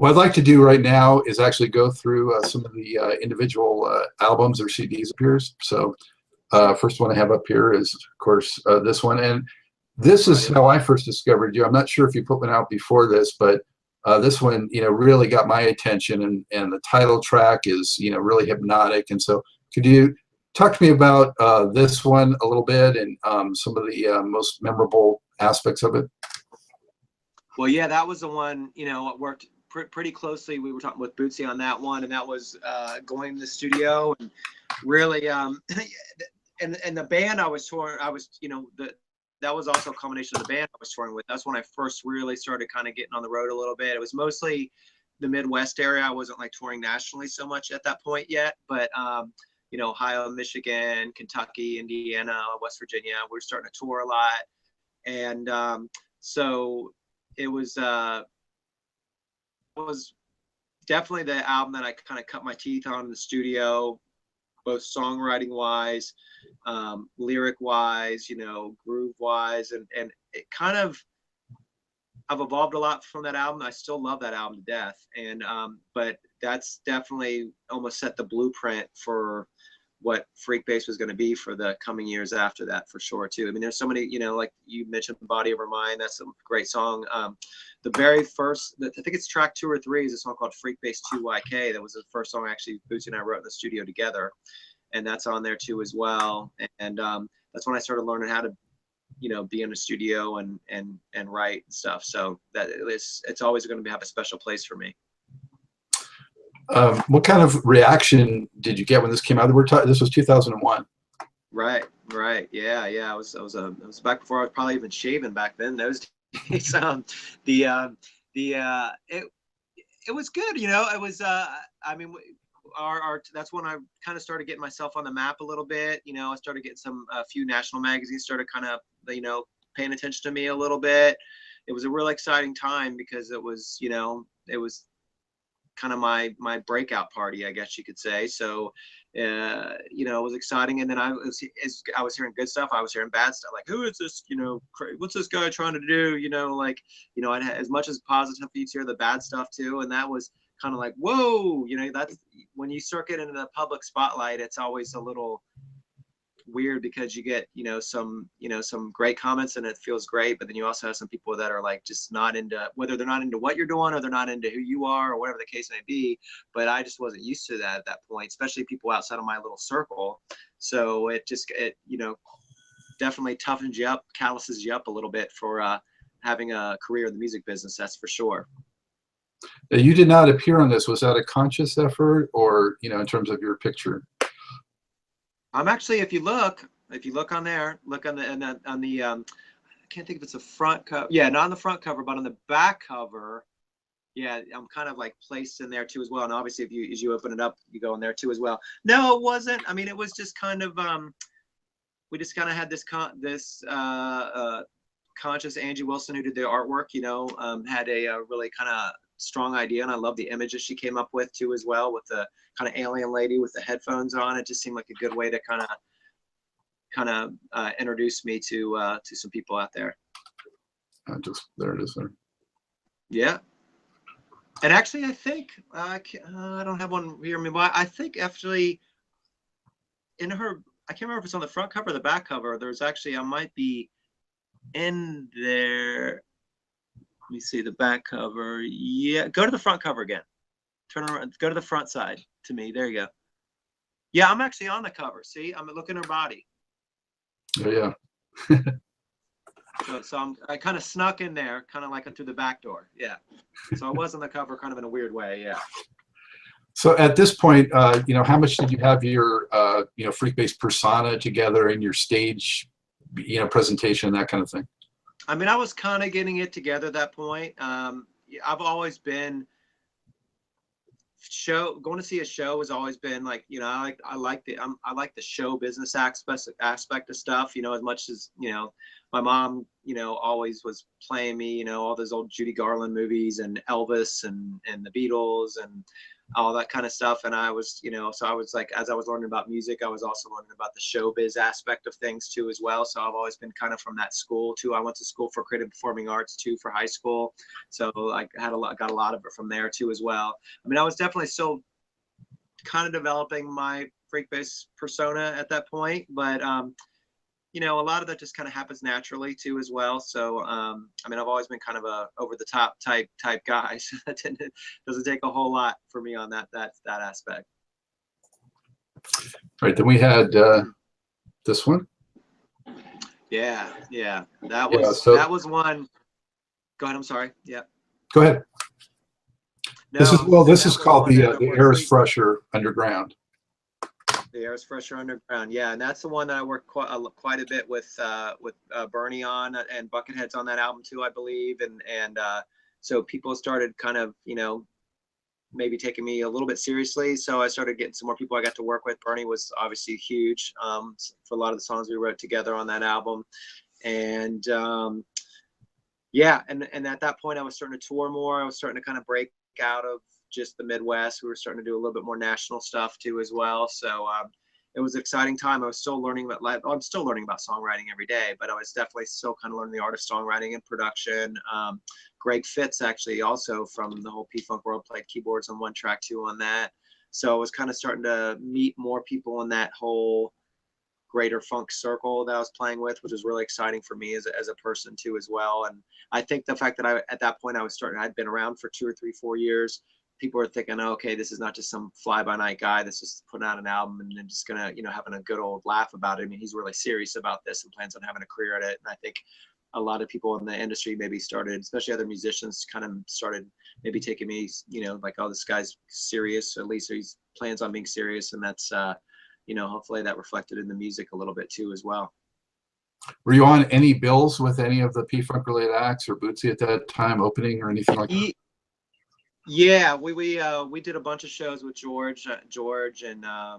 What I'd like to do right now is actually go through some of the individual albums or CDs of yours. So first one I have up here is, of course, this one. And this is how I first discovered you. I'm not sure if you put one out before this, but this one, really got my attention. And the title track is, really hypnotic. And so could you talk to me about this one a little bit and some of the most memorable aspects of it? Well, yeah, that was the one, worked pretty closely. We were talking with Bootsy on that one, and that was going to the studio and really, and the band I was touring, that was also a combination of the band I was touring with. That's when I first really started kind of getting on the road a little bit. It was mostly the Midwest area. I wasn't like touring nationally so much at that point yet, but Ohio, Michigan, Kentucky, Indiana, West Virginia, we were starting to tour a lot. And so it was definitely the album that I kind of cut my teeth on in the studio, both songwriting wise, lyric wise, groove wise, and it kind of, I've evolved a lot from that album. I still love that album to death, and but that's definitely almost set the blueprint for what Freekbass was going to be for the coming years after that, for sure too. I mean, there's so many, like you mentioned, Body Over Mind. That's a great song. The very first, I think it's track 2 or 3, is a song called Freekbass 2YK. That was the first song actually Bootsy and I wrote in the studio together, and that's on there too as well. And that's when I started learning how to, be in the studio and write and stuff. So that it's always going to have a special place for me. What kind of reaction did you get when this came out? This was 2001. Right. Yeah. It was back before I was probably even shaving back then. Those days. It was good. It was. I mean, that's when I kind of started getting myself on the map a little bit. I started getting a few national magazines started kind of paying attention to me a little bit. It was a real exciting time because it was kind of my breakout party, I guess you could say. So it was exciting. And then I was hearing good stuff, I was hearing bad stuff, like, who is this, what's this guy trying to do, I'd had as much as positive you hear the bad stuff too. And that was kind of like, whoa, that's when you start getting into the public spotlight, it's always a little weird because you get some great comments and it feels great, but then you also have some people that are like just not into, whether they're not into what you're doing or they're not into who you are or whatever the case may be. But I just wasn't used to that at that point, especially people outside of my little circle. So it definitely toughens you up, calluses you up a little bit for having a career in the music business, that's for sure. You did not appear on this. Was that a conscious effort, or in terms of your picture? I'm actually, if you look on there, look on the I can't think if it's a front cover. Yeah, not on the front cover, but on the back cover. Yeah, I'm kind of like placed in there too as well. And obviously, as you open it up, you go in there too as well. No, it wasn't. I mean, it was just kind of we just kind of had this conscious Angie Wilson, who did the artwork. Had a really kind of strong idea, and I love the image that she came up with too as well, with the kind of alien lady with the headphones on. It just seemed like a good way to kind of introduce me to some people out there. There it is there. Yeah. And actually, I think I don't have one here, but I think actually in her, I can't remember if it's on the front cover or the back cover. There's actually, I might be in there. Let me see the back cover. Yeah, go to the front cover again. Turn around, go to the front side to me. There you go. Yeah, I'm actually on the cover. See, I'm looking at her body. Oh, yeah. So I kind of snuck in there, kind of like through the back door. Yeah. So I was on the cover kind of in a weird way. Yeah. So at this point, how much did you have your, Freekbass persona together in your stage, presentation, that kind of thing? I mean, I was kind of getting it together at that point. I've always been going to see a show has always been like, I like the show business aspect of stuff, as much as, my mom, you know, always was playing me, you know, all those old Judy Garland movies and Elvis and the Beatles and all that kind of stuff. And I was, you know, so I was like, as I was learning about music, I was also learning about the showbiz aspect of things too as well. So I've always been kind of from that school too. I went to school for creative performing arts too for high school. So I got a lot of it from there too as well. I mean, I was definitely still kind of developing my Freekbass persona at that point, but you know, a lot of that just kind of happens naturally too as well. So I mean, I've always been kind of a over the top type guy. So that doesn't take a whole lot for me on that aspect. Right, then we had this one. Yeah, that was one. Go ahead. I'm sorry. Yeah. Go ahead. No, this is called the Air is Fresher Underground. The Air is Fresher Underground, yeah, and that's the one that I worked quite a bit with Bernie on, and Buckethead's on that album too, I believe, and so people started kind of, you know, maybe taking me a little bit seriously. So I started getting some more people I got to work with. Bernie was obviously huge for a lot of the songs we wrote together on that album, and yeah, and at that point I was starting to tour more. I was starting to kind of break out of just the Midwest. We were starting to do a little bit more national stuff too as well. So it was an exciting time. I was still learning about I'm still learning about songwriting every day, but I was definitely still kind of learning the art of songwriting and production. Greg Fitz actually also from the whole P-Funk world played keyboards on one track too on that. So I was kind of starting to meet more people in that whole greater funk circle that I was playing with, which was really exciting for me as a person too as well. And I think the fact that at that point I'd been around for 2 or 3, 4 years, people are thinking, oh, okay, this is not just some fly by night guy that's just putting out an album and then just gonna, you know, having a good old laugh about it. I mean, he's really serious about this and plans on having a career at it. And I think a lot of people in the industry maybe started, especially other musicians, kind of started maybe taking me, you know, like, oh, this guy's serious, or at least he plans on being serious. And that's, you know, hopefully that reflected in the music a little bit too as well. Were you on any bills with any of the P-Funk related acts or Bootsy at that time, opening or anything like that? Yeah, we did a bunch of shows with George, and I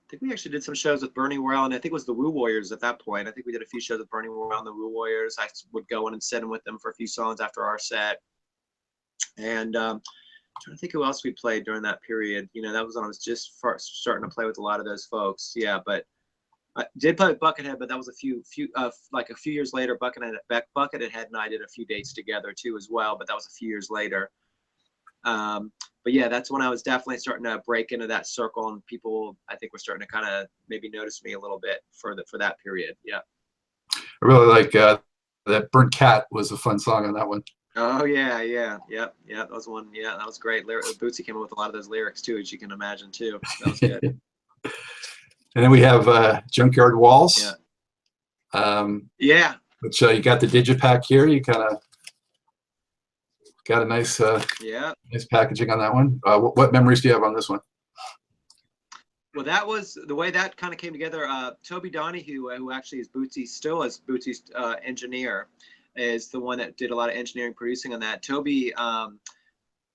think we actually did some shows with Bernie Worrell, and I think it was the Woo Warriors at that point. I think we did a few shows with Bernie Worrell and the Woo Warriors. I would go in and sit in with them for a few songs after our set. And I'm trying to think who else we played during that period. You know, that was when I was just starting to play with a lot of those folks. Yeah, but I did play with Buckethead, but that was a few years later. Buckethead and I did a few dates together too as well, but that was a few years later. But yeah, that's when I was definitely starting to break into that circle, and people, I think, were starting to kind of maybe notice me a little bit for that period. Yeah. I really like that Burnt Cat was a fun song on that one. Oh yeah. That was one. Yeah, that was great. Bootsy came up with a lot of those lyrics too, as you can imagine too. That was good. And then we have Junkyard Waltz. Yeah. Which you got the digipack here. You kind of got a nice nice packaging on that one. What memories do you have on this one? Well, that was the way that kind of came together. Toby Donahue, who actually is Bootsy's engineer, is the one that did a lot of engineering producing on that. Toby,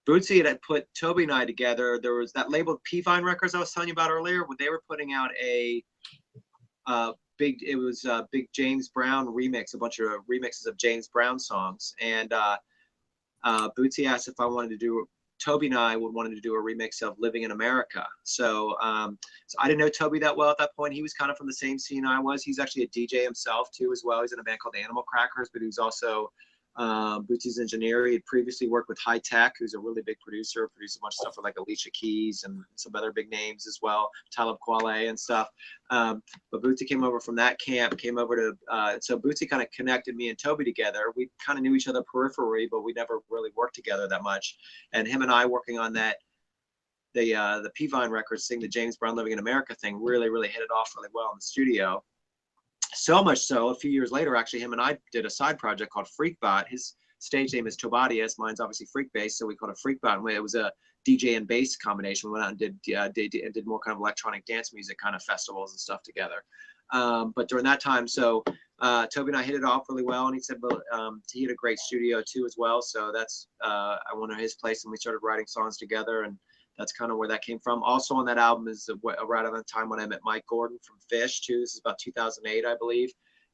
Bootsy had put Toby and I together. There was that label P-Vine Records I was telling you about earlier, when they were putting out a big James Brown remix, a bunch of remixes of James Brown songs, and Bootsy asked if I wanted to do. Toby and I wanted to do a remix of Living in America. So so I didn't know Toby that well at that point. He was kind of from the same scene I was. He's actually a DJ himself too as well. He's in a band called Animal Crackers, but he was also Bootsy's engineer. He had previously worked with High Tech, who's a really big producer, produced a bunch of stuff for like Alicia Keys and some other big names as well, Talib Kweli and stuff. But Bootsy came over from that camp, came over to, so Bootsy kind of connected me and Toby together. We kind of knew each other peripherally, but we never really worked together that much. And him and I working on that, the P-Vine Records thing, the James Brown Living in America thing, really hit it off really well in the studio. So much so, a few years later, actually, him and I did a side project called Freekbot. His stage name is Tobadius. Mine's obviously Freekbass, so we called it Freekbot. It was a DJ and bass combination. We went out and did more kind of electronic dance music kind of festivals and stuff together. But during that time, so Toby and I hit it off really well, and he said, well, he had a great studio too as well. So that's I went to his place, and we started writing songs together, and that's kind of where that came from. Also on that album is right around the time when I met Mike Gordon from Fish too. This is about 2008, I believe.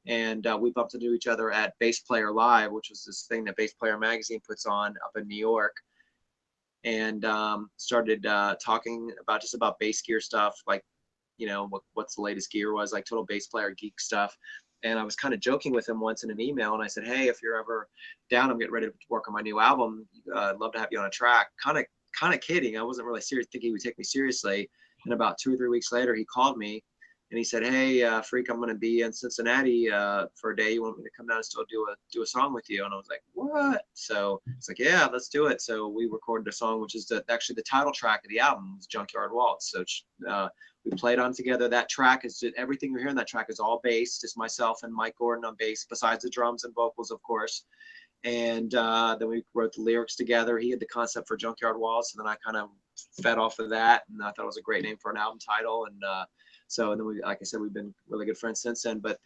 and we bumped into each other at Bass Player Live, which was this thing that Bass Player Magazine puts on up in New York, and started talking about just about bass gear stuff, like, you know, what's the latest gear was, like total bass player geek stuff. And I was kind of joking with him once in an email, and I said, hey, if you're ever down, I'm getting ready to work on my new album. I'd love to have you on a track. Kind of kidding. I wasn't really serious, thinking he would take me seriously. And about 2 or 3 weeks later, he called me and he said, hey, Freak, I'm going to be in Cincinnati for a day. You want me to come down and still do a song with you? And I was like, what? So it's like, yeah, let's do it. So we recorded a song, which is actually the title track of the album, was Junkyard Waltz. So we played on together. That track is everything you're hearing. That track is all bass, just myself and Mike Gordon on bass, besides the drums and vocals, of course. And then we wrote the lyrics together. He had the concept for Junkyard Waltz, and then I kind of fed off of that, and I thought it was a great name for an album title. And then we, like I said, we've been really good friends since then. But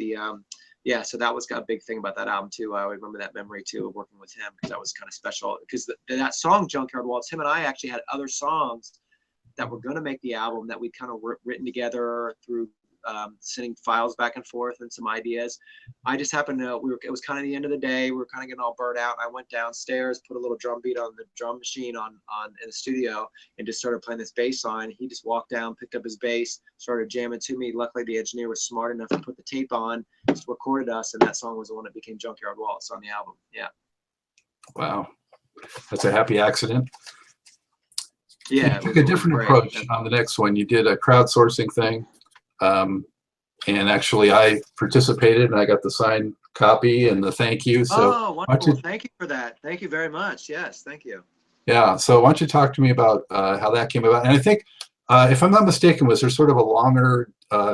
yeah, so that was a big thing about that album too. I remember that memory too of working with him, because that was kind of special. Because that song Junkyard Waltz, him and I actually had other songs that were going to make the album that we'd kind of written together through sending files back and forth and some ideas. I just happened to, it was kind of the end of the day. We were kind of getting all burnt out. I went downstairs, put a little drum beat on the drum machine in the studio, and just started playing this bass line. He just walked down, picked up his bass, started jamming to me. Luckily, the engineer was smart enough to put the tape on, just recorded us, and that song was the one that became Junkyard Waltz on the album. Yeah. Wow. That's a happy accident. Yeah. You took a different approach on the next one. You did a crowdsourcing thing. And actually I participated, and I got the signed copy and the thank you. So oh, wonderful. Thank you for that. Thank you very much. Yes, thank you. Yeah, so why don't you talk to me about how that came about? And I think, if I'm not mistaken, was there sort of a longer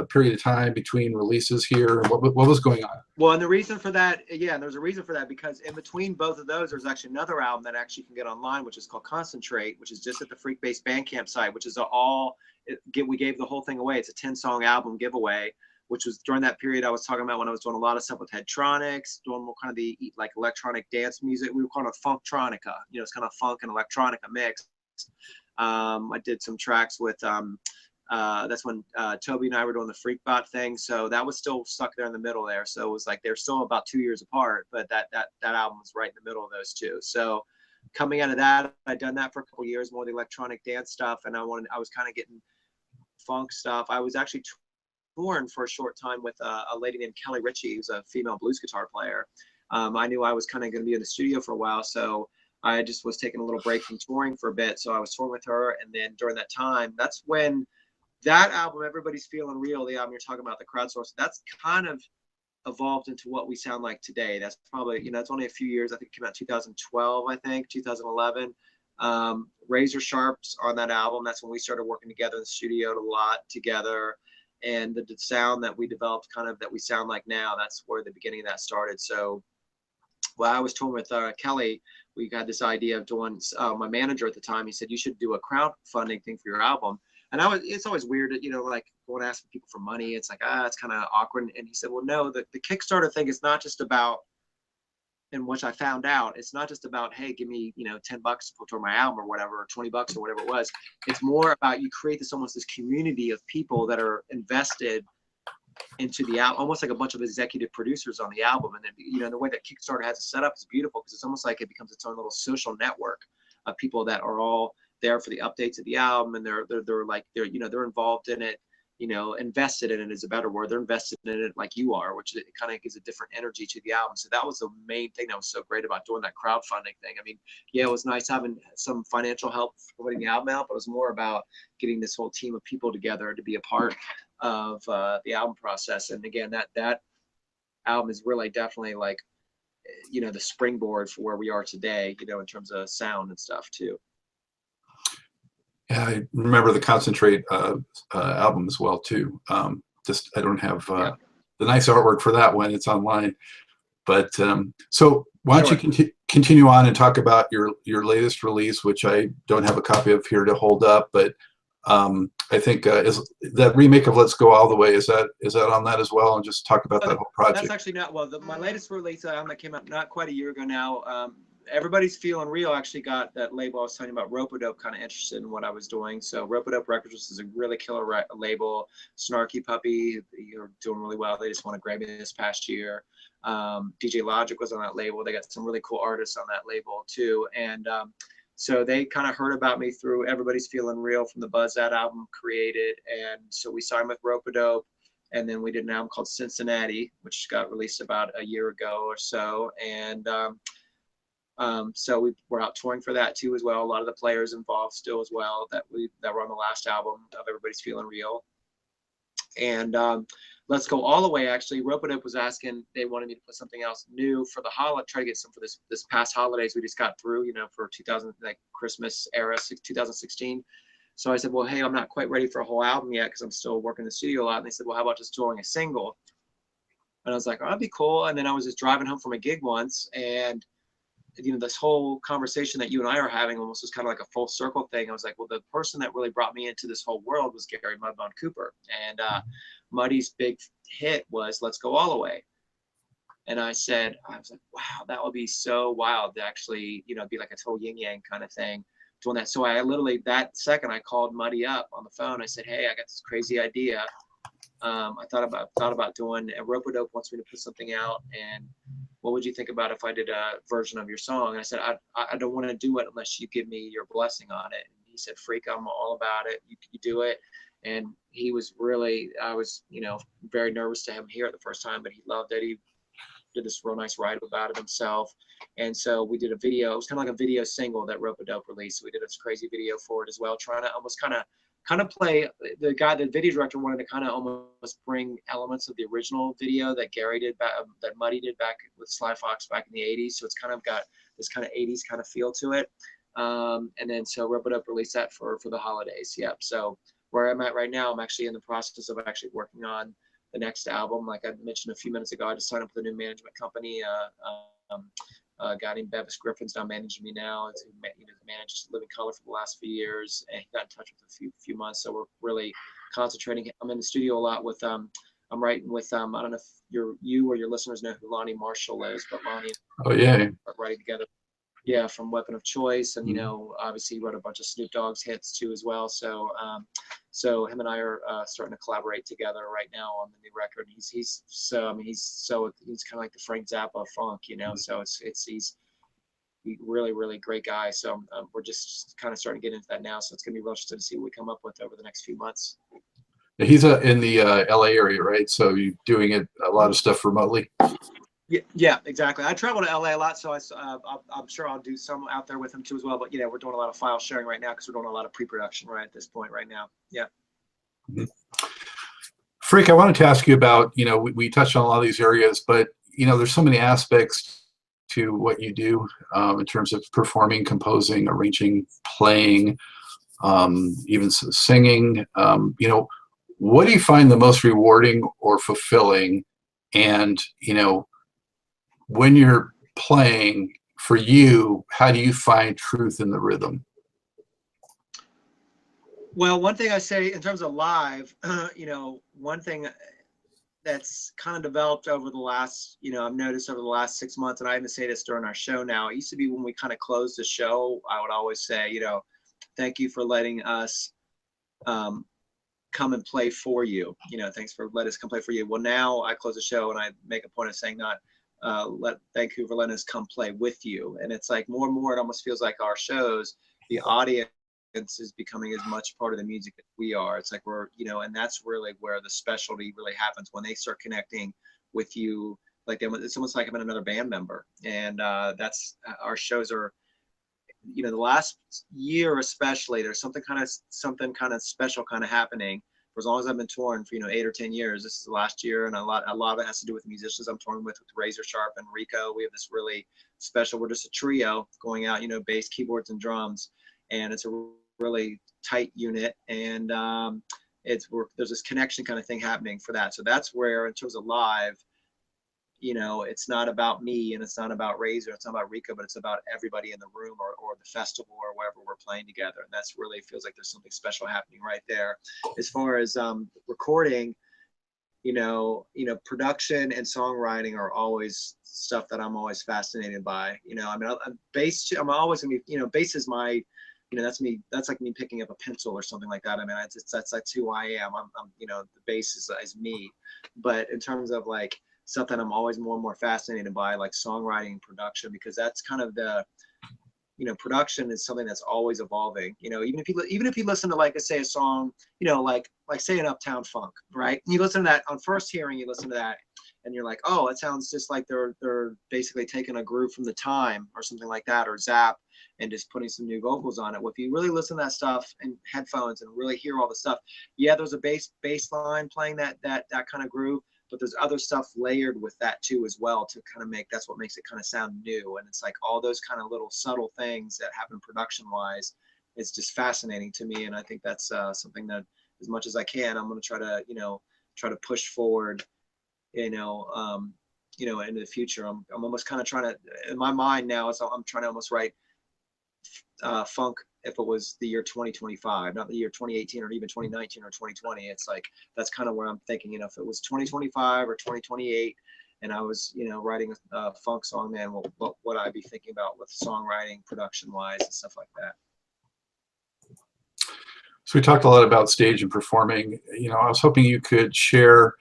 period of time between releases here? What was going on? Well, and the reason for that, yeah, there's a reason for that, because in between both of those, there's actually another album that actually can get online, which is called Concentrate, which is just at the Freekbass Bandcamp site, which is we gave the whole thing away. It's a 10-song album giveaway, which was during that period I was talking about when I was doing a lot of stuff with Headtronics, doing more kind of the like electronic dance music. We were calling it Funktronica. You know, it's kind of funk and electronica mix. I did some tracks with that's when Toby and I were doing the Freakbot thing, so that was still stuck there in the middle there. So it was like they're still about 2 years apart, but that album was right in the middle of those two. So coming out of that, I'd done that for a couple of years, more of the electronic dance stuff, and I was kind of getting funk stuff. I was actually touring for a short time with a lady named Kelly Ritchie, who's a female blues guitar player. I knew I was kind of going to be in the studio for a while, so I just was taking a little break from touring for a bit. So I was touring with her, and then during that time, that's when that album, Everybody's Feeling Real, the album you're talking about, the crowdsourcing, that's kind of evolved into what we sound like today. That's probably, you know, it's only a few years. I think it came out 2012, I think, 2011. Razor Sharps on that album. That's when we started working together in the studio a lot together. And the sound that we developed, kind of that we sound like now, that's where the beginning of that started. So while I was touring with Kelly, we had this idea of doing, my manager at the time, he said, you should do a crowdfunding thing for your album. And it's always weird, you know, like going to ask people for money. It's like, it's kind of awkward. And he said, well, no, the Kickstarter thing is not just about, and which I found out, it's not just about, hey, give me, you know, $10 to put toward my album or whatever, or $20 or whatever it was. It's more about, you create this community of people that are invested into the album, almost like a bunch of executive producers on the album. And then, you know, the way that Kickstarter has it set up is beautiful, because it's almost like it becomes its own little social network of people that are all there for the updates of the album, and they're involved in it, you know, invested in it is a better word. They're invested in it like you are, which it kind of gives a different energy to the album. So that was the main thing that was so great about doing that crowdfunding thing. I mean, yeah, it was nice having some financial help for putting the album out, but it was more about getting this whole team of people together to be a part of the album process. And again, that album is really definitely like, you know, the springboard for where we are today, you know, in terms of sound and stuff too. Yeah, I remember the Concentrate album as well too. Just I don't have the nice artwork for that one. It's online. But so why don't you continue on and talk about your latest release, which I don't have a copy of here to hold up, but I think is that remake of Let's Go All the Way, is that on that as well? And just talk about that whole project. That's actually not, well, my latest release that came out not quite a year ago now, Everybody's Feeling Real actually got that label I was telling you about, Rope-A-Dope, kind of interested in what I was doing. So Rope-A-Dope Records is a really killer label. Snarky Puppy, you're doing really well. They just won a Grammy this past year. DJ Logic was on that label. They got some really cool artists on that label too. And so they kind of heard about me through Everybody's Feeling Real from the Buzz That album created. And so we signed with Rope-A-Dope. And then we did an album called Cincinnati, which got released about a year ago or so. And so we're out touring for that too as well. A lot of the players involved still as well that were on the last album of Everybody's Feeling Real. And Let's Go All the Way, actually, Rope-A-Dope was asking, they wanted me to put something else new for the holiday, try to get some for this past holidays we just got through, you know, for 2000, like Christmas era, 2016. So I said, well, hey, I'm not quite ready for a whole album yet because I'm still working in the studio a lot. And they said, well, how about just doing a single? And I was like, oh, that'd be cool. And then I was just driving home from a gig once, and you know, this whole conversation that you and I are having almost was kind of like a full circle thing. I was like, well, the person that really brought me into this whole world was Gary Mudbone Cooper. And Muddy's big hit was Let's Go All the Way. And I was like, wow, that would be so wild to actually, you know, be like a total yin yang kind of thing doing that. So I literally, that second, I called Muddy up on the phone. I said, hey, I got this crazy idea. I thought about doing a Rope-A-Dope wants me to put something out, and what would you think about if I did a version of your song? And I said, I don't want to do it unless you give me your blessing on it. And he said, Freak, I'm all about it. You do it. And he was really, I was, you know, very nervous to have him here the first time, but he loved it. He did this real nice write about it himself. And so we did a video. It was kind of like a video single that Rope-A-Dope released. So we did this crazy video for it as well, trying to almost kind of play, the video director wanted to kind of almost bring elements of the original video that Gary did back, that Muddy did back with Sly Fox back in the 80s. So it's kind of got this kind of 80s kind of feel to it. And then so Rope-A-Dope released that for the holidays. Yep. So where I'm at right now, I'm actually in the process of actually working on the next album. Like I mentioned a few minutes ago, I just signed up with a new management company. A guy named Bevis Griffin's now managing me now. He's managed Living Color for the last few years, and he got in touch with a few months. So we're really concentrating. I'm in the studio a lot with I'm writing with I don't know if you or your listeners know who Lonnie Marshall is, but Lonnie are writing together. Yeah, from Weapon of Choice, and you know, obviously he wrote a bunch of Snoop Dogg's hits too as well. So so him and I are starting to collaborate together right now on the new record. He's kind of like the Frank Zappa of funk, you know. So he's really great guy. So we're just kind of starting to get into that now. So it's gonna be real interesting to see what we come up with over the next few months. He's in the LA area, right? So you're doing a lot of stuff remotely. Yeah, exactly. I travel to LA a lot, so I'm sure I'll do some out there with him too as well. But yeah, we're doing a lot of file sharing right now because we're doing a lot of pre-production right at this point right now. Yeah. Mm-hmm. Freak, I wanted to ask you about, you know, we touched on a lot of these areas, but you know, there's so many aspects to what you do in terms of performing, composing, arranging, playing, even singing. You know, what do you find the most rewarding or fulfilling? And you know, when you're playing, for you, how do you find truth in the rhythm? Well, one thing I say in terms of live, you know, one thing that's kind of developed over the last, you know, I've noticed over the last 6 months, and I even say this during our show now, it used to be when we kind of closed the show, I would always say, you know, thank you for letting us come and play for you. You know, thanks for letting us come play for you. Well, now I close the show and I make a point of saying not, thank you for letting us come play with you. And it's like more and more, it almost feels like our shows, the audience is becoming as much part of the music as we are. It's like we're, you know, and that's really where the specialty really happens, when they start connecting with you. Like it's almost like I'm another band member. And that's, our shows are, you know, the last year especially, there's something kind of special kind of happening. For as long as I've been touring for, you know, 8 or 10 years, this is the last year, and a lot of it has to do with the musicians I'm touring with Razor Sharp and Rico. We have this really special, we're just a trio going out, you know, bass, keyboards, and drums, and it's a really tight unit, and there's this connection kind of thing happening for that. So that's where, in terms of live, you know, it's not about me and it's not about Razor, it's not about Rico, but it's about everybody in the room or the festival or wherever we're playing together. And that's really feels like there's something special happening right there. As far as recording, production and songwriting are always stuff that I'm always fascinated by. I mean, bass, I'm always gonna be, bass is my, that's me. That's like me picking up a pencil or something like that. I mean, that's who I am. I'm the bass is me. But in terms of like stuff that I'm always more and more fascinated by, like songwriting and production, because that's kind of the, production is something that's always evolving. Even if you listen to, like, say a song, like say an Uptown Funk, right? And you listen to that on first hearing, you listen to that, and you're like, oh, it sounds just like they're basically taking a groove from The Time or something like that, or Zap, and just putting some new vocals on it. Well, if you really listen to that stuff in headphones and really hear all the stuff, yeah, there's a bass line playing that kind of groove, but there's other stuff layered with that too as well to kind of that's what makes it kind of sound new. And it's like all those kind of little subtle things that happen production wise, it's just fascinating to me. And I think that's something that, as much as I can, I'm going to try to push forward, into the future. I'm almost kind of trying to, in my mind now, I'm trying to almost write funk if it was the year 2025, not the year 2018 or even 2019 or 2020. It's like, that's kind of where I'm thinking, if it was 2025 or 2028 and I was, writing a funk song, man, what would I be thinking about with songwriting, production wise, and stuff like that? So we talked a lot about stage and performing. I was hoping you could share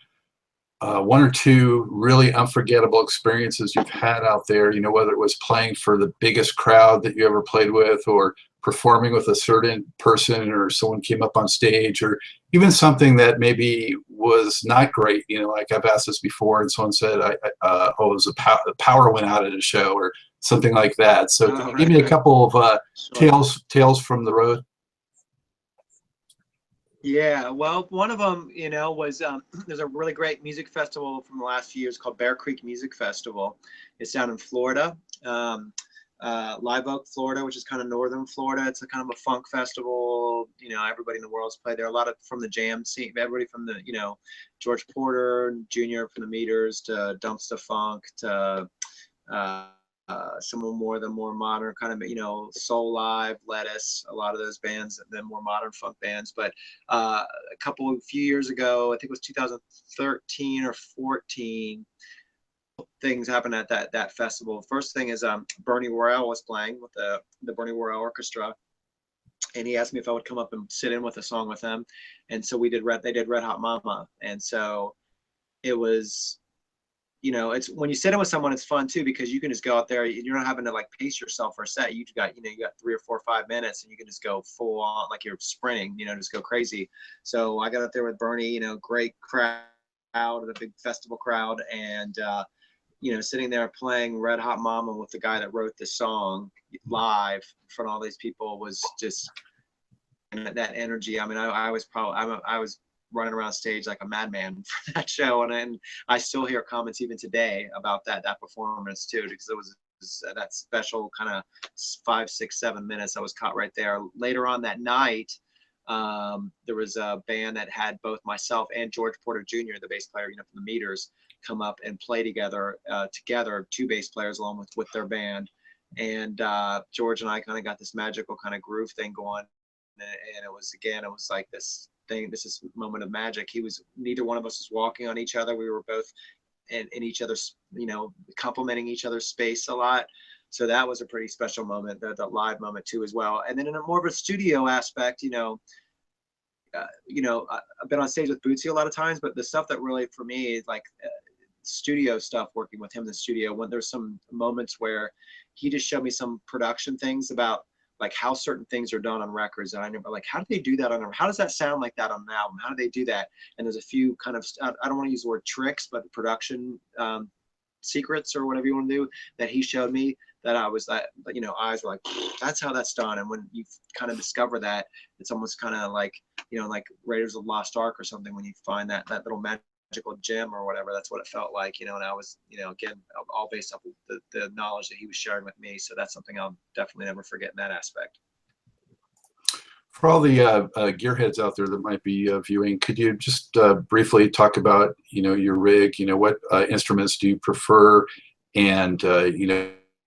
one or two really unforgettable experiences you've had out there, whether it was playing for the biggest crowd that you ever played with, or performing with a certain person, or someone came up on stage, or even something that maybe was not great. Like I've asked this before and someone said, it was the power went out at a show or something like that. So can you give me a couple of tales from the road? Yeah, well, one of them, was there's a really great music festival from the last few years called Bear Creek Music Festival. It's down in Florida, Live Oak, Florida, which is kind of northern Florida. It's a kind of a funk festival. Everybody in the world's played there. A lot of from the jam scene, everybody from the, George Porter Jr. from the Meters to Dumpsta Funk to some more the more modern kind of, Soul Live, Lettuce, a lot of those bands, the more modern funk bands. But a few years ago, I think it was 2013 or 14, things happened at that festival. First thing is Bernie Worrell was playing with the Bernie Worrell Orchestra, and he asked me if I would come up and sit in with a song with him. And so they did Red Hot Mama. And so it was, it's when you sit in with someone, it's fun too, because you can just go out there. You're not having to like pace yourself for a set. You got 3 or 4 or 5 minutes, and you can just go full on, like you're sprinting, just go crazy. So I got up there with Bernie, great crowd, a big festival crowd, and sitting there playing Red Hot Mama with the guy that wrote the song live in front of all these people was just, and that energy. I mean, I was running around stage like a madman for that show, and I still hear comments even today about that performance too, because it was that special kind of 5, 6, 7 minutes I was caught right there. Later on that night, there was a band that had both myself and George Porter Jr., the bass player, from the Meters, come up and play together, 2 bass players along with their band. And George and I kind of got this magical kind of groove thing going. And it was like this is a moment of magic. Neither one of us was walking on each other. We were both in each other's, complimenting each other's space a lot. So that was a pretty special moment, the live moment too, as well. And then in a more of a studio aspect, I've been on stage with Bootsy a lot of times, but the stuff that really for me is like studio stuff, working with him in the studio, when there's some moments where he just showed me some production things about like how certain things are done on records, and I never, like, how do they do that how does that sound like that on an album? How do they do that? And there's a few kind of, I don't want to use the word tricks, but production secrets or whatever you want to do that he showed me, that I was, eyes were like, that's how that's done. And when you kind of discover that, it's almost kind of like, like Raiders of the Lost Ark or something, when you find that little magical gem or whatever. That's what it felt like, and I was, again, all based off of the knowledge that he was sharing with me. So that's something I'll definitely never forget in that aspect. For all the gearheads out there that might be viewing, could you just briefly talk about, your rig, what instruments do you prefer, and,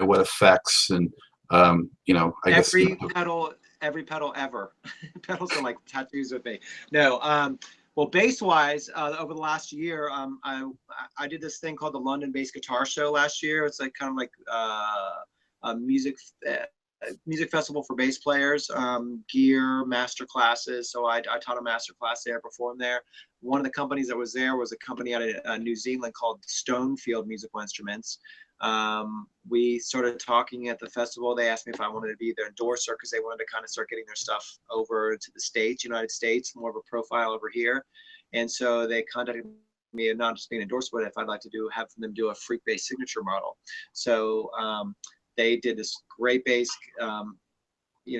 what effects, and, I guess. Every pedal ever. Pedals are like tattoos with me. No, Well, bass wise, over the last year, I did this thing called the London Bass Guitar Show last year. It's like kind of like a music festival for bass players, gear, master classes. So I taught a master class there, performed there. One of the companies that was there was a company out of New Zealand called Stonefield Musical Instruments. We started talking at the festival. They asked me if I wanted to be their endorser because they wanted to kind of start getting their stuff over to the States, United States, more of a profile over here. And so they contacted me, and not just being endorsed, but if I'd like to have them do a Freekbass signature model. So they did this great bass,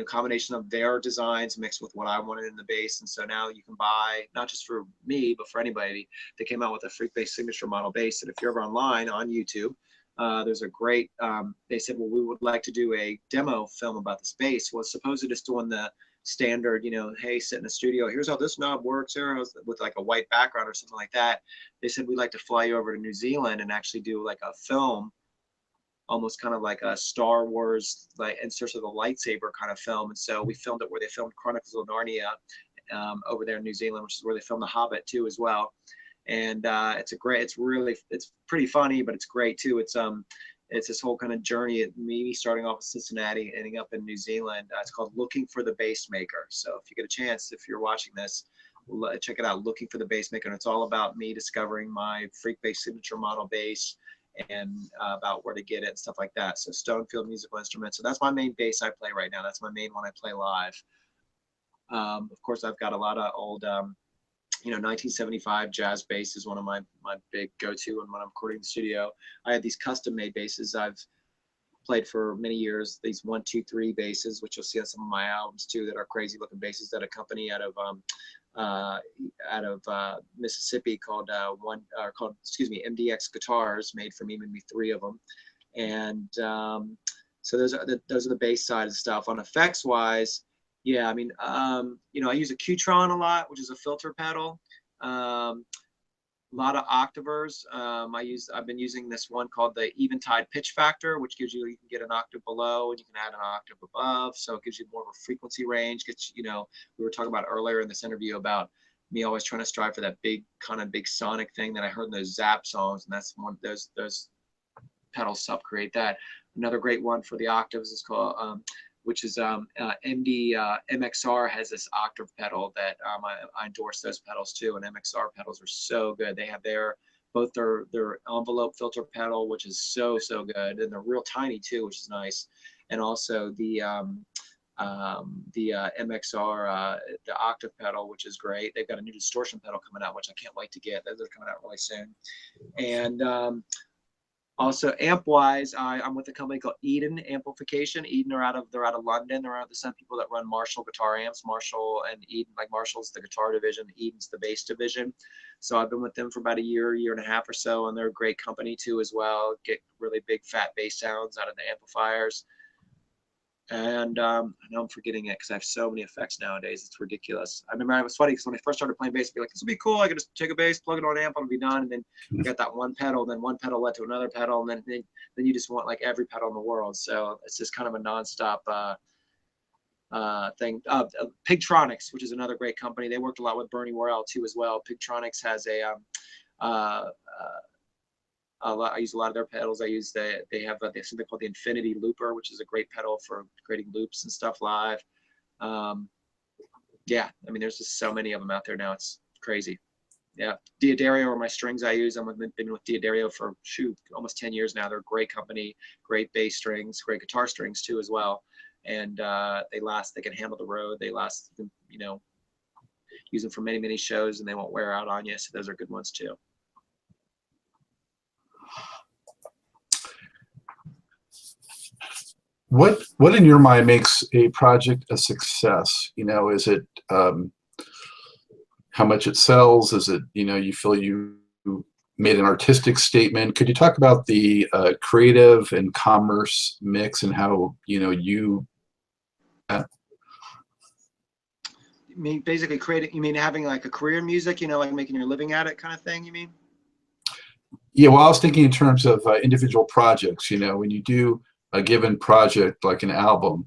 combination of their designs mixed with what I wanted in the bass. And so now you can buy, not just for me, but for anybody, they came out with a Freekbass signature model bass. And if you're ever online on YouTube, there's a great, they said, well, we would like to do a demo film about this bass. Well, suppose it is doing the standard, hey, sit in the studio, here's how this knob works here, with like a white background or something like that. They said, we'd like to fly you over to New Zealand and actually do like a film, almost kind of like a Star Wars, like in search of the lightsaber kind of film. And so we filmed it where they filmed Chronicles of Narnia over there in New Zealand, which is where they filmed The Hobbit too as well. And it's pretty funny, but it's great too. It's this whole kind of journey at me starting off in Cincinnati, ending up in New Zealand. It's called Looking for the Bass Maker. So if you get a chance, if you're watching this, check it out, Looking for the Bass Maker. And it's all about me discovering my Freekbass signature model bass and about where to get it and stuff like that. So Stonefield Musical Instruments. So that's my main bass I play right now. That's my main one I play live. Of course, I've got a lot of old 1975 jazz bass is one of my big go-to when I'm recording in the studio. I have these custom-made basses I've played for many years. These 1, 2, 3 basses, which you'll see on some of my albums too, that are crazy-looking basses that a company out of Mississippi called MDX Guitars made for me, made me 3 of them. And so those are the bass side of stuff. On effects wise, yeah, I mean, I use a Qtron a lot, which is a filter pedal. A lot of octavers. I've been using this one called the Eventide Pitch Factor, which gives you can get an octave below and you can add an octave above. So it gives you more of a frequency range. We were talking about earlier in this interview about me always trying to strive for that big sonic thing that I heard in those Zap songs, and that's one of those pedals help create that. Another great one for the octaves is called which is MXR has this octave pedal that I endorse those pedals too, and MXR pedals are so good. They have their envelope filter pedal, which is so good, and they're real tiny too, which is nice. And also the MXR the octave pedal, which is great. They've got a new distortion pedal coming out, which I can't wait to get. Those are coming out really soon. And also amp-wise, I'm with a company called Eden Amplification. Eden they're out of London. They're the same people that run Marshall guitar amps. Marshall and Eden, like Marshall's the guitar division, Eden's the bass division. So I've been with them for about a year and a half or so, and they're a great company too as well. Get really big fat bass sounds out of the amplifiers. And I know I'm forgetting it because I have so many effects nowadays. It's ridiculous. I remember it was funny because when I first started playing bass, I'd be like, this would be cool. I could just take a bass, plug it on an amp, and it'll be done. And then you got that one pedal, then one pedal led to another pedal, and then you just want like every pedal in the world. So it's just kind of a nonstop thing. Pigtronics, which is another great company. They worked a lot with Bernie Worrell too as well. Pigtronics has I use a lot of their pedals. They have something called the Infinity Looper, which is a great pedal for creating loops and stuff live. Yeah, I mean, there's just so many of them out there now. It's crazy. Yeah, Diodario are my strings I use. I've been with Diodario for almost 10 years now. They're a great company, great bass strings, great guitar strings too as well. And they last. They can handle the road. They last. Use them for many shows, and they won't wear out on you. So those are good ones too. What in your mind makes a project a success? Is it how much it sells? Is it you feel you made an artistic statement? Could you talk about the creative and commerce mix and how you mean basically creating? You mean having like a career in music? Like making your living at it kind of thing? You mean? Yeah. Well, I was thinking in terms of individual projects. When you do a given project like an album,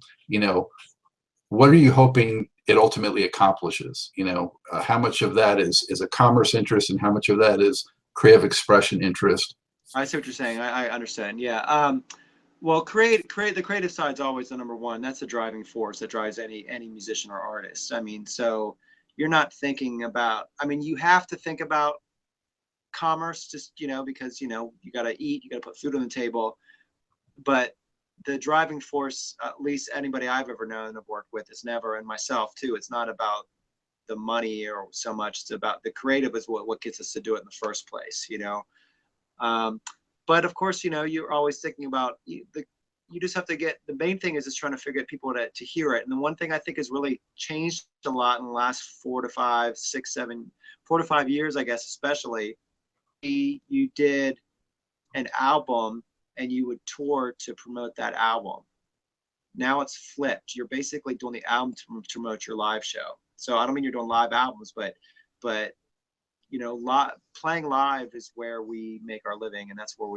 what are you hoping it ultimately accomplishes. You know, how much of that is a commerce interest, and how much of that is creative expression interest. I see what you're saying. I understand. Yeah. Well, the creative side is always the number one. That's the driving force that drives any musician or artist. I mean, so you're not thinking about. I mean, you have to think about commerce, just because you got to eat, you got to put food on the table. But the driving force, at least anybody I've ever known and have worked with, is never, and myself too. It's not about the money or so much. It's about the creative is what gets us to do it in the first place. But of course, you're always thinking about you just have to get, the main thing is just trying to figure out people to hear it. And the one thing I think has really changed a lot in the last 4 to 5, 6, 7, 4 to 5 years, I guess, especially, you did an album and you would tour to promote that album. Now it's flipped. You're basically doing the album to promote your live show. So I don't mean you're doing live albums, but playing live is where we make our living, and that's where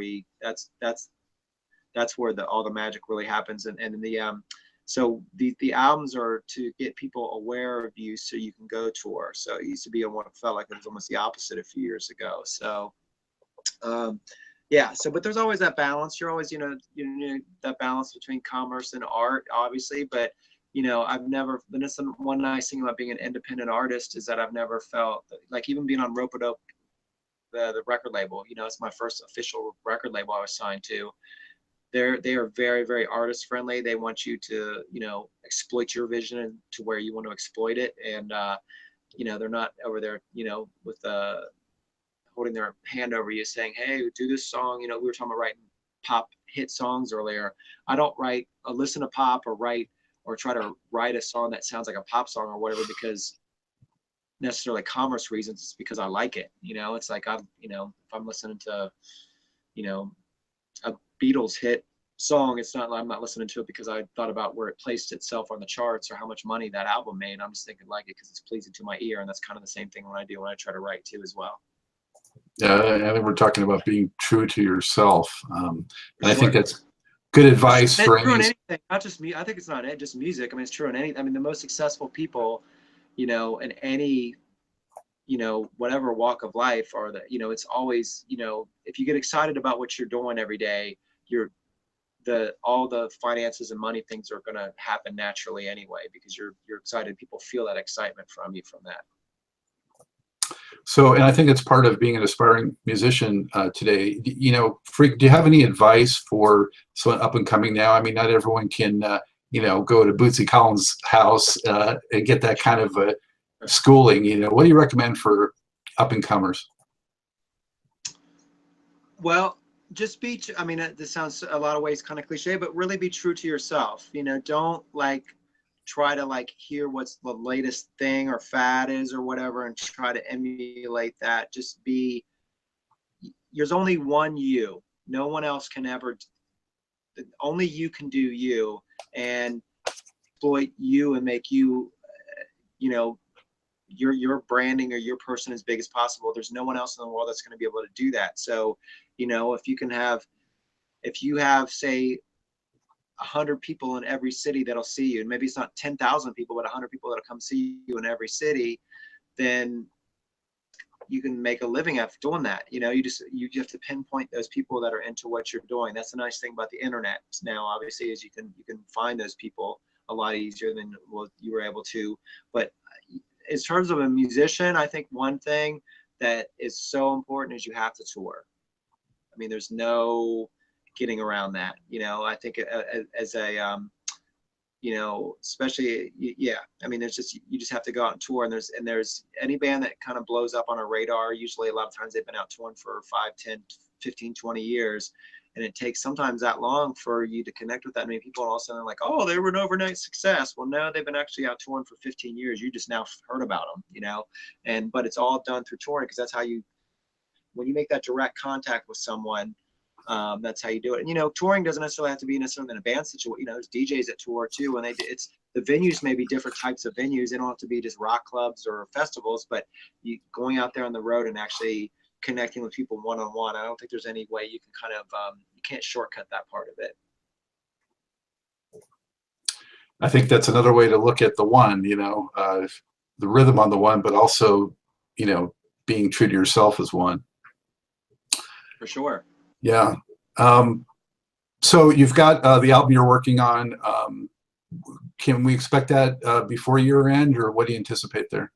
that's where all the magic really happens. And so the albums are to get people aware of you so you can go tour. So it used to be what felt like it was almost the opposite a few years ago. So yeah. So, but there's always that balance. You're always, that balance between commerce and art, obviously. But I've never. That's one nice thing about being an independent artist is that I've never felt like, even being on Rope-a-Dope, the record label. It's my first official record label I was signed to. They are very, very artist friendly. They want you to exploit your vision to where you want to exploit it, and they're not over there with holding their hand over you saying, hey, do this song. We were talking about writing pop hit songs earlier. I don't listen to pop or try to write a song that sounds like a pop song or whatever because necessarily commerce reasons. It's because I like it. It's like if I'm listening to a Beatles hit song, I'm not listening to it because I thought about where it placed itself on the charts or how much money that album made. I'm just thinking like it because it's pleasing to my ear. And that's kind of the same thing when I try to write too as well. Yeah, I think we're talking about being true to yourself, and I think that's good advice for anything. Not just me. I think it's not just music. I mean, it's true in any. I mean, the most successful people, in any, whatever walk of life, are it's always, if you get excited about what you're doing every day, all the finances and money things are going to happen naturally anyway because you're excited. People feel that excitement from you from that. So, and I think it's part of being an aspiring musician today. Freak, do you have any advice for someone up and coming now? I mean, not everyone can, go to Bootsy Collins' house and get that kind of schooling. What do you recommend for up and comers? Well, just I mean, this sounds a lot of ways kind of cliche, but really be true to yourself. Don't try to hear what's the latest thing or fad is or whatever and try to emulate that. Just there's only one you. No one else can ever, only you can do you and exploit you and make you, your branding or your person as big as possible. There's no one else in the world that's going to be able to do that. So, if you have, say, 100 people in every city that'll see you, and maybe it's not 10,000 people, but 100 people that'll come see you in every city, then you can make a living after doing that. You have to pinpoint those people that are into what you're doing. That's the nice thing about the internet now, obviously, is you can find those people a lot easier than you were able to. But in terms of a musician, I think one thing that is so important is you have to tour. I mean, there's no getting around that. I think as a especially, yeah, I mean, you just have to go out and tour, and there's any band that kind of blows up on a radar. Usually a lot of times they've been out touring for 5, 10, 15, 20 years, and it takes sometimes that long for you to connect with that many people, and all of a sudden they're like, oh, they were an overnight success. Well, no, they've been actually out touring for 15 years. You just now heard about them, but it's all done through touring, because that's how when you make that direct contact with someone, that's how you do it. And touring doesn't necessarily have to be necessarily in a band situation. There's DJs that tour too, and the venues may be different types of venues. They don't have to be just rock clubs or festivals, but going out there on the road and actually connecting with people one-on-one. I don't think there's any way you can kind of you can't shortcut that part of it. I think that's another way to look at the one, the rhythm on the one, but also, being true to yourself as one. For sure. Yeah. So you've got the album you're working on. Can we expect that before year end, or what do you anticipate there?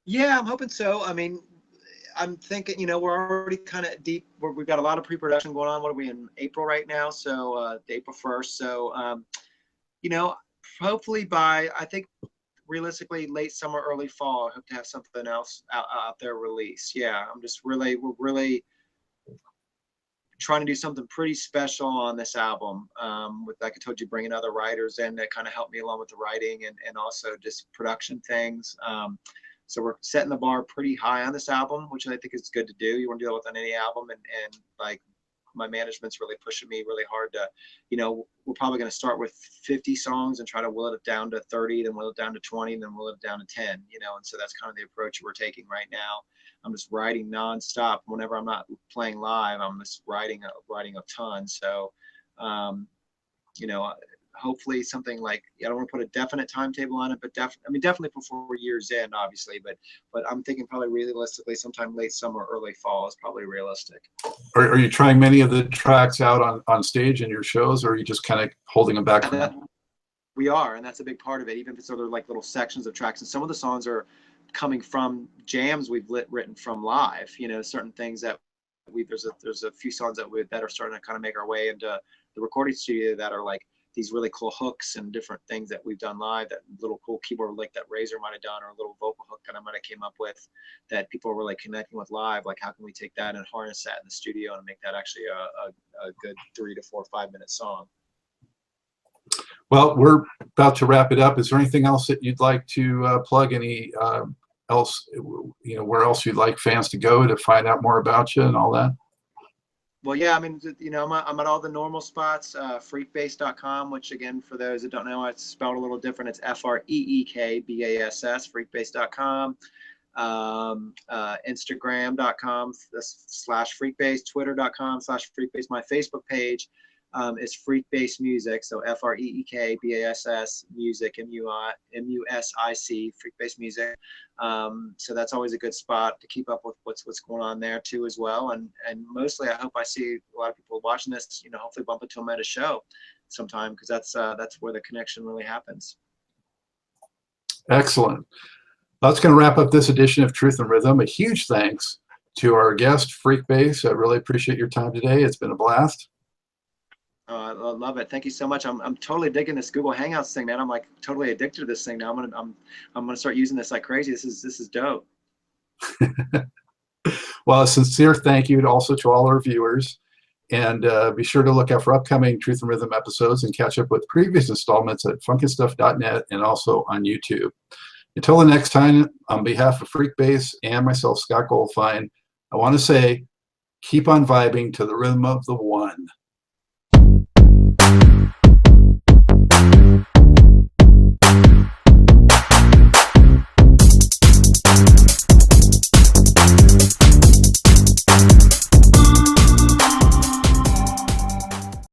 Yeah, I'm hoping so. I mean, I'm thinking, we're already kind of deep. We've got a lot of pre-production going on. What are we in April right now? So April 1st. So, hopefully I think realistically late summer, early fall, I hope to have something else out there released. Yeah, we're really trying to do something pretty special on this album. With, like I told you, bringing other writers in that kind of help me along with the writing and also just production things. So we're setting the bar pretty high on this album, which I think is good to do. You want to do that with on any album, and like my management's really pushing me really hard to, we're probably going to start with 50 songs and try to will it down to 30, then will it down to 20, and then will it down to 10, and so that's kind of the approach we're taking right now. I'm just writing nonstop. Whenever I'm not playing live, I'm just writing a ton. So, hopefully something like, I don't want to put a definite timetable on it, but definitely before year's end, obviously, but I'm thinking probably realistically sometime late summer, early fall is probably realistic. Are you trying many of the tracks out on stage in your shows, or are you just kind of holding them back? We are, and that's a big part of it, even if it's other like little sections of tracks. And some of the songs are coming from jams we've written from live, certain things that there's a few songs that are starting to kind of make our way into the recording studio that are like these really cool hooks and different things that we've done live, that little cool keyboard lick that Razor might have done, or a little vocal hook that I might have came up with that people are really connecting with live. Like, how can we take that and harness that in the studio and make that actually a good 3 to 4 or 5 minute song? Well, we're about to wrap it up. Is there anything else that you'd like to plug? Any else, where else you'd like fans to go to find out more about you and all that? Well, yeah, I mean, I'm at all the normal spots, freekbass.com, which again, for those that don't know, it's spelled a little different. It's FREEKBASS, freekbass.com, Instagram.com/freekbass, Twitter.com/freekbass. My Facebook page is Freekbass Music, so FREEKBASS Music, MUSIC, Freekbass Music. So that's always a good spot to keep up with what's going on there too as well. And mostly, I hope I see a lot of people watching this. Hopefully bump into them at a show sometime, because that's where the connection really happens. Excellent. That's going to wrap up this edition of Truth and Rhythm. A huge thanks to our guest, Freekbass. I really appreciate your time today. It's been a blast. I love it. Thank you so much. I'm totally digging this Google Hangouts thing, man. I'm like totally addicted to this thing now. I'm gonna start using this like crazy. This is dope. Well, a sincere thank you also to all our viewers, and be sure to look out for upcoming Truth and Rhythm episodes and catch up with previous installments at funkinstuff.net and also on YouTube. Until the next time, on behalf of Freekbass and myself, Scott Goldfine, I want to say, keep on vibing to the rhythm of the one.